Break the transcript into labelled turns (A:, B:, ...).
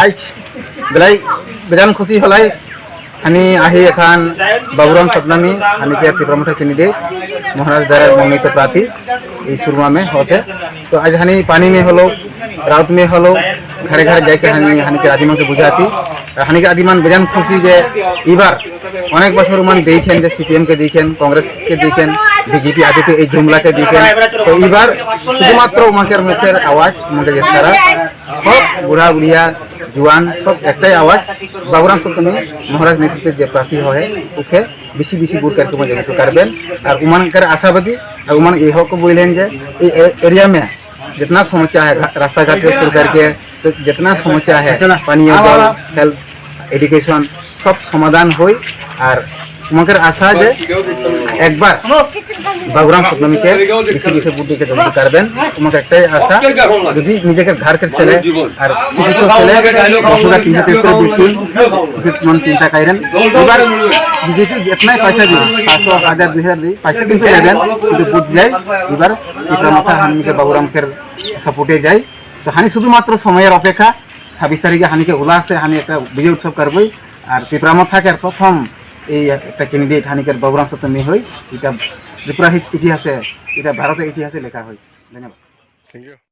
A: आज बेलाई बेजान खुशी हलाई हानि आही एखान बाबुराम सतनामी हानि के प्रमुख कैंडिडेट महाराज द्वारा मनोनीत प्रार्थी इस सुरमा में होते। तो आज हानि पानी में हलो राउत में हलो घरे घरे जाके हानि के आदिमान के बुझाती हानि के आदिमान बेजान खुशी जे इबार अनेक बछर मान देखें जे सीपीएम के देखें कांग्रेस के देखें बीजेपी आदि के এই जुमला के देखें। तो इबार शुधुमात्र उमाकेर मुखेर आवाज उमाके सारा सब बुढ़ा बुढ़िया जुआन सब एकटाई आवाज बाबुराम सतनामी महाराज नेतृत्व जे प्रार्थी है उखे बेसि बेसि भोट करके मजा करबेन और उमानकर आशावादी और उमान यह को बोलें जे एरिया में जितना समस्या है रास्ता घाट से शुरू करके तो जितना समस्या है पानी जल हेल्थ एजुकेशन सब समाधान हो और उमाकर आशा जे एक बार बाबुराम सतनामी के बेसि बेसि भोट दिके जल्दी करबेन उमाके एकटाई आशा যদি নিজেকে घर के चले और शिक्षित चले बसुरा 330 করে বিপুল मन चिंता करें এবার बीजेपी जितना पैसा दी 500 1000 2000 दी पैसा কিন্তু लेबेन কিন্তু বুঝ যায় এবার এটা মাথা হানিকে বাবুরাম के सपोर्टे যায়। तो हानि শুধুমাত্র সময়ের অপেক্ষা 26 তারিখে হানিকে উল্লাসে হানি একটা বিজয় উৎসব করবই আর ত্রিপুরা থাকার প্রথম এই একটা ক্যান্ডিডেট হানিকের বাবুরাম সতনামি হই এটা ত্রিপুরা ইতিহাসে এটা ভারতের ইতিহাসে লেখা হয়। ধন্যবাদ। Thank you.